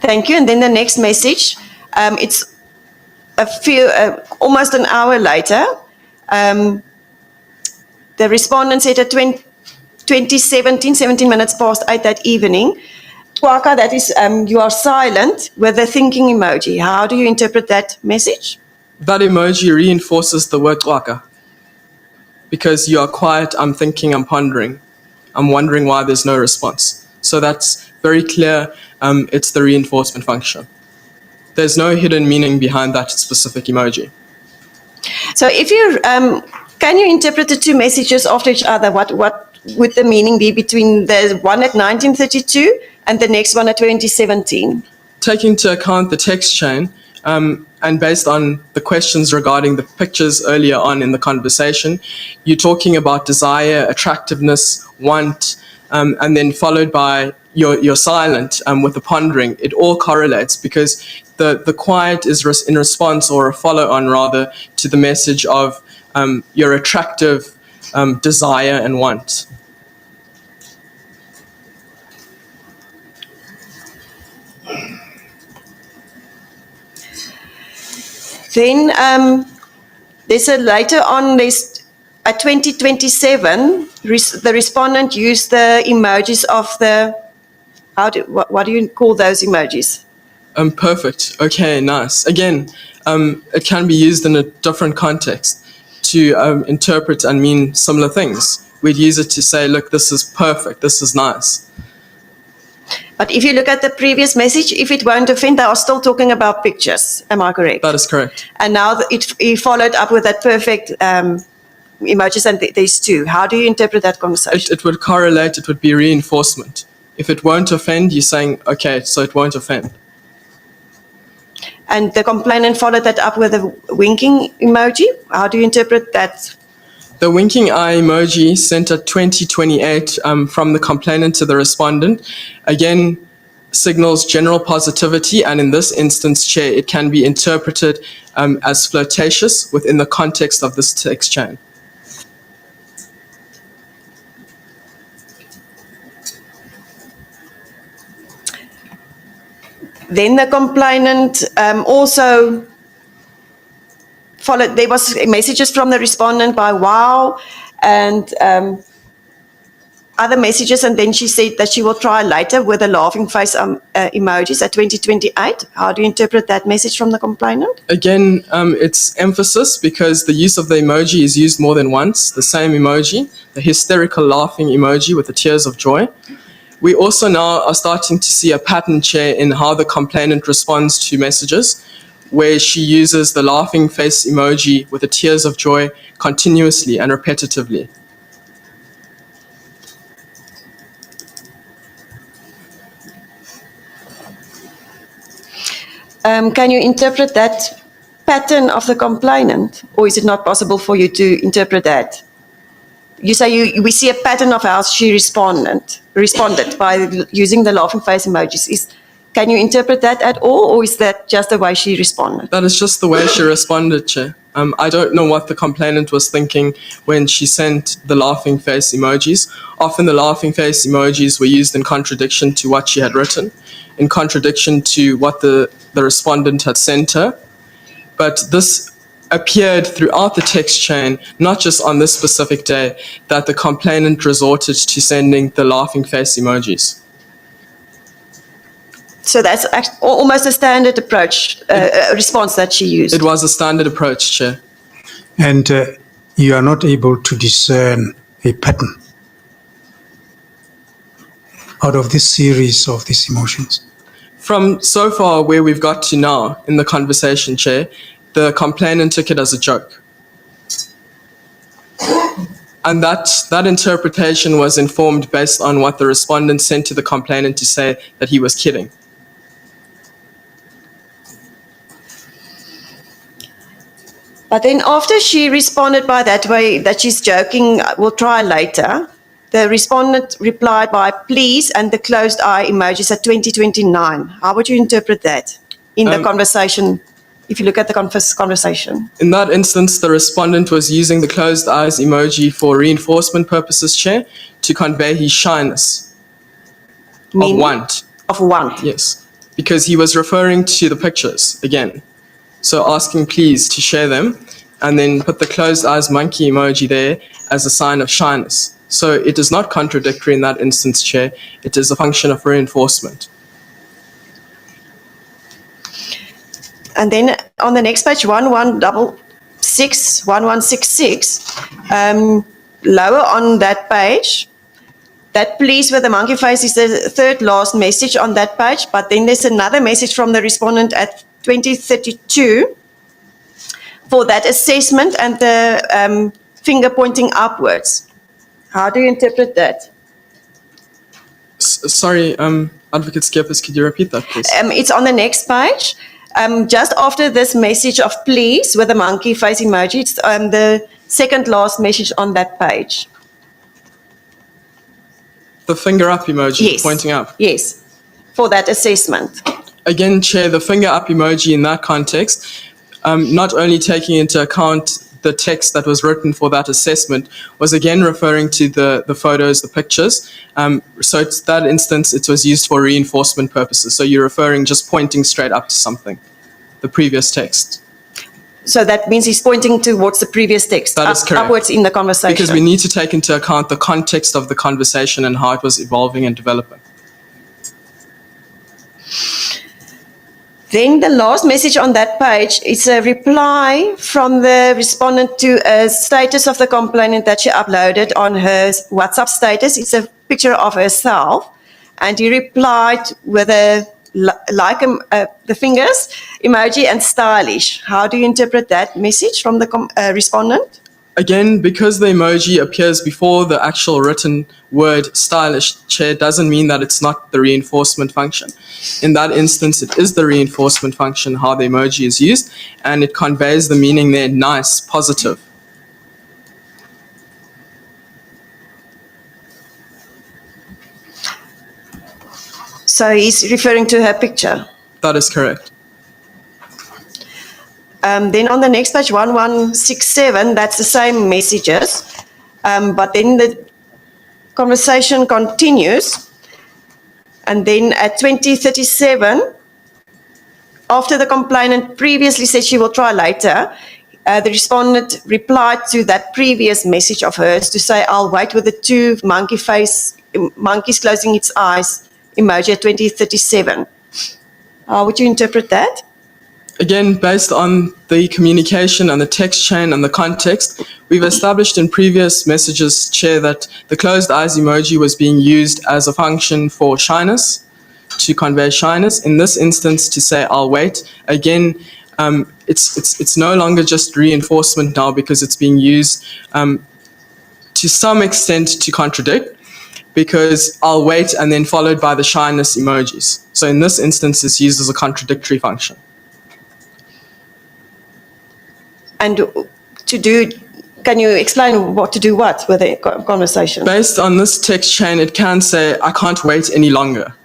Thank you. And then the next message, it's almost an hour later. The respondent said at 17 minutes past 8 that evening, Kwaka, that is, you are silent with the thinking emoji. How do you interpret that message? That emoji reinforces the word Kwaka. Because you are quiet, I'm thinking, I'm pondering. I'm wondering why there's no response. So that's very clear. It's the reinforcement function. There's no hidden meaning behind that specific emoji. So if you can you interpret the two messages after each other? What would the meaning be between the one at 1932 and the next one at 2017? Taking into account the text chain, and based on the questions regarding the pictures earlier on in the conversation, you're talking about desire, attractiveness, want, and then followed by your silent with the pondering. It all correlates because the quiet is in response, or a follow-on rather, to the message of your attractive desire and want. Then there's at 2027, the respondent used the emojis of the, what do you call those emojis? Perfect. Okay, nice. Again, it can be used in a different context to interpret and mean similar things. We'd use it to say, look, this is perfect, this is nice. But if you look at the previous message, if it won't offend, they are still talking about pictures. Am I correct? That is correct. And now he followed up with that perfect emojis, and there's two. How do you interpret that conversation? It would correlate, it would be reinforcement. If it won't offend, you're saying, okay, so it won't offend. And the complainant followed that up with a winking emoji. How do you interpret that? The winking eye emoji sent at 2028 from the complainant to the respondent, again, signals general positivity, and in this instance, Chair, it can be interpreted as flirtatious within the context of this text chain. Then the complainant also followed, there was messages from the respondent by wow, and other messages, and then she said that she will try later with the laughing face emojis at 2028. How do you interpret that message from the complainant? Again, it's emphasis because the use of the emoji is used more than once, the same emoji, the hysterical laughing emoji with the tears of joy. We also now are starting to see a pattern, Chair, in how the complainant responds to messages, where she uses the laughing face emoji with the tears of joy continuously and repetitively. Can you interpret that pattern of the complainant, or is it not possible for you to interpret that? You say we see a pattern of how she responded by using the laughing face emojis. Can you interpret that at all, or is that just the way she responded? That is just the way she responded, Chair. I don't know what the complainant was thinking when she sent the laughing face emojis. Often the laughing face emojis were used in contradiction to what she had written, in contradiction to what the respondent had sent her. But this appeared throughout the text chain, not just on this specific day, that the complainant resorted to sending the laughing face emojis. So that's almost a standard approach, response that she used. It was a standard approach, Chair. And you are not able to discern a pattern out of this series of these emotions? From so far where we've got to now in the conversation, Chair, the complainant took it as a joke. And that interpretation was informed based on what the respondent sent to the complainant to say that he was kidding. But then after she responded by that way, that she's joking, we'll try later, the respondent replied by please and the closed eye emojis at 2029. How would you interpret that in the conversation, if you look at the conversation? In that instance, the respondent was using the closed eyes emoji for reinforcement purposes, Chair, to convey his shyness. Meaning? Of want. Of want. Yes. because he was referring to the pictures again. So asking please to share them, and then put the closed eyes monkey emoji there as a sign of shyness. So it is not contradictory in that instance, Chair. It is a function of reinforcement. And then on the next page, 1166, lower on that page, that please with the monkey face is the third last message on that page, but then there's another message from the respondent at 2032 for that assessment and the finger pointing upwards. How do you interpret that? Sorry, Advocate Skippers, could you repeat that, please? It's on the next page. Just after this message of please with the monkey face emoji, it's the second last message on that page. The finger up emoji, Yes. pointing up. Yes, for that assessment. Again, Chair, the finger up emoji in that context, not only taking into account the text that was written for that assessment, was again referring to the photos, the pictures. So it's that instance, it was used for reinforcement purposes. So you're referring just pointing straight up to something, the previous text. So that means he's pointing towards the previous text, That is correct. upwards in the conversation. Because we need to take into account the context of the conversation and how it was evolving and developing. Then the last message on that page is a reply from the respondent to a status of the complainant that she uploaded on her WhatsApp status. It's a picture of herself, and he replied with a the fingers emoji and stylish. How do you interpret that message from the respondent? Again, because the emoji appears before the actual written word stylish, Chair, doesn't mean that it's not the reinforcement function. In that instance, it is the reinforcement function, how the emoji is used, and it conveys the meaning there, nice, positive. So he's referring to her picture. That is correct. Then on the next page, 1167, that's the same messages, but then the conversation continues. And then at 2037, after the complainant previously said she will try later, the respondent replied to that previous message of hers to say, I'll wait with the two monkeys closing its eyes emoji at 2037. How would you interpret that? Again, based on the communication and the text chain and the context, we've established in previous messages, Chair, that the closed eyes emoji was being used as a function for shyness, to convey shyness. In this instance, to say, I'll wait. Again, it's no longer just reinforcement now because it's being used to some extent to contradict, because I'll wait and then followed by the shyness emojis. So in this instance, it's used as a contradictory function. And can you explain what to do what with the conversation? Based on this text chain, it can say, I can't wait any longer.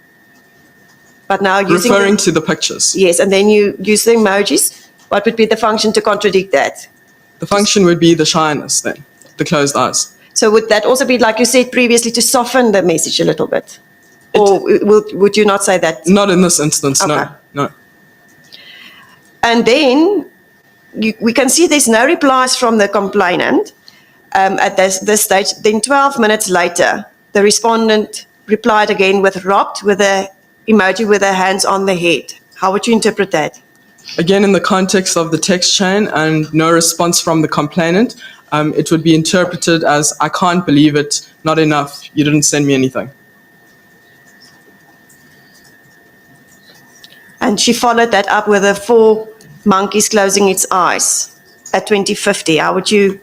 But now using Referring to the pictures. Yes, and then you use the emojis. What would be the function to contradict that? The function would be the shyness then, the closed eyes. So would that also be, like you said previously, to soften the message a little bit? Or would you not say that? Not in this instance, Okay. no. And then we can see there's no replies from the complainant at this stage. Then 12 minutes later, the respondent replied again with rocked, with a emoji with her hands on the head. How would you interpret that? Again, in the context of the text chain and no response from the complainant, it would be interpreted as, I can't believe it, not enough, you didn't send me anything. And she followed that up with the 4 monkeys closing its eyes at 2050. How would you?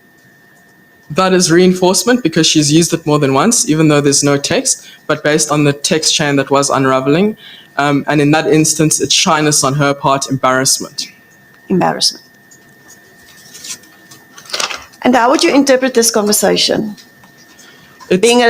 That is reinforcement because she's used it more than once, even though there's no text, but based on the text chain that was unraveling. And in that instance, it's shyness on her part, embarrassment. Embarrassment. And how would you interpret this conversation? Being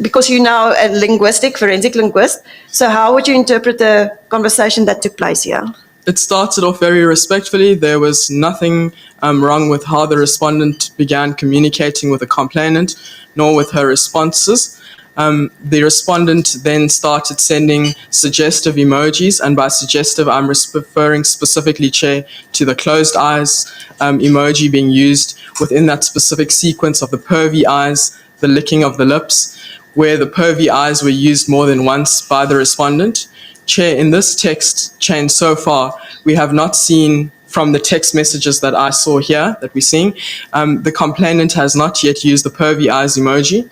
because you're now a linguistic, forensic linguist, so how would you interpret the conversation that took place here? It started off very respectfully. There was nothing wrong with how the respondent began communicating with the complainant, nor with her responses. The respondent then started sending suggestive emojis, and by suggestive, I'm referring specifically, Chair, to the closed eyes emoji being used within that specific sequence of the pervy eyes, the licking of the lips, where the pervy eyes were used more than once by the respondent. Chair, in this text chain so far, we have not seen, from the text messages that I saw here, that we're seeing, the complainant has not yet used the pervy eyes emoji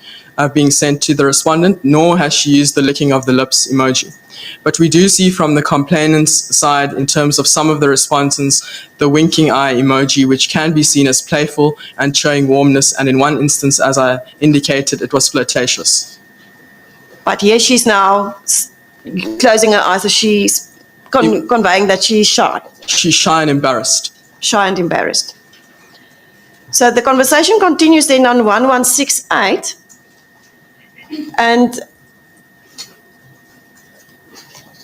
being sent to the respondent, nor has she used the licking of the lips emoji. But we do see from the complainant's side, in terms of some of the responses, the winking eye emoji, which can be seen as playful and showing warmness, and in one instance, as I indicated, it was flirtatious. But here she's now closing her eyes, so she's conveying that she's shy. She's shy and embarrassed. Shy and embarrassed. So the conversation continues then on 1168, and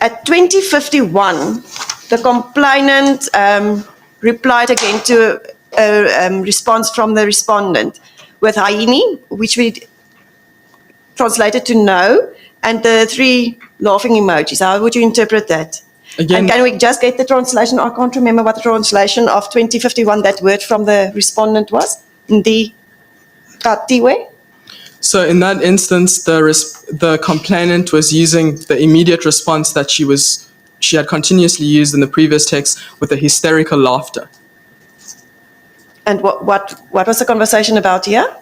at 2051, the complainant replied again to a response from the respondent with hyene, which we translated to no, and the 3 laughing emojis. How would you interpret that? Again, and can we just get the translation? I can't remember what the translation of 2051, that word from the respondent was. Ndi katiwe? so in that instance, the complainant was using the immediate response that she had continuously used in the previous text with a hysterical laughter. And what was the conversation about here?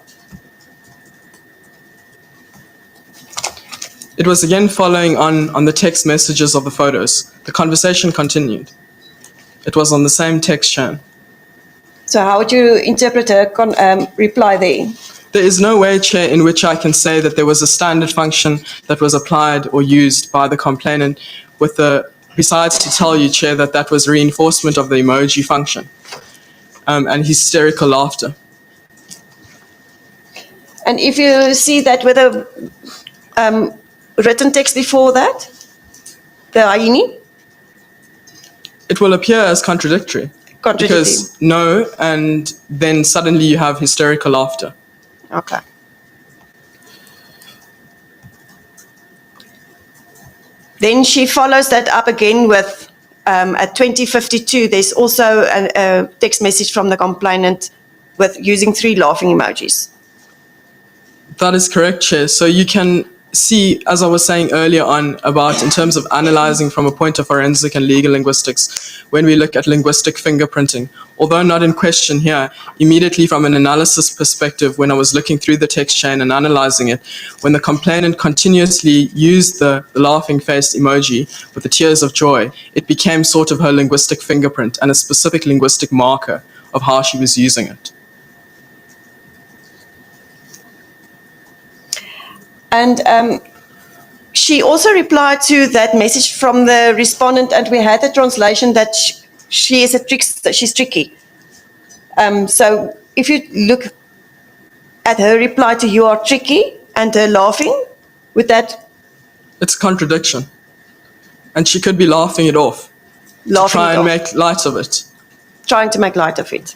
It was again following on the text messages of the photos. The conversation continued. It was on the same text chain. So how would you interpret her reply there? There is no way, Chair, in which I can say that there was a standard function that was applied or used by the complainant besides to tell you, Chair, that was reinforcement of the emoji function and hysterical laughter. And if you see that with a written text before that, the hyene? It will appear as contradictory. Because no, and then suddenly you have hysterical laughter. Okay. Then she follows that up again with, at 2052, there's also a text message from the complainant with using 3 laughing emojis. That is correct, Chair. So you can see, as I was saying earlier on, about in terms of analyzing from a point of forensic and legal linguistics, when we look at linguistic fingerprinting, although not in question here, immediately from an analysis perspective, when I was looking through the text chain and analyzing it, when the complainant continuously used the laughing face emoji with the tears of joy, it became sort of her linguistic fingerprint and a specific linguistic marker of how she was using it. And she also replied to that message from the respondent, and we had a translation that she is a trickster, she's tricky. So if you look at her reply to "you are tricky" and her laughing, with that... It's a contradiction. And she could be laughing it off. Laughing to try it and off. make light of it. Trying to make light of it.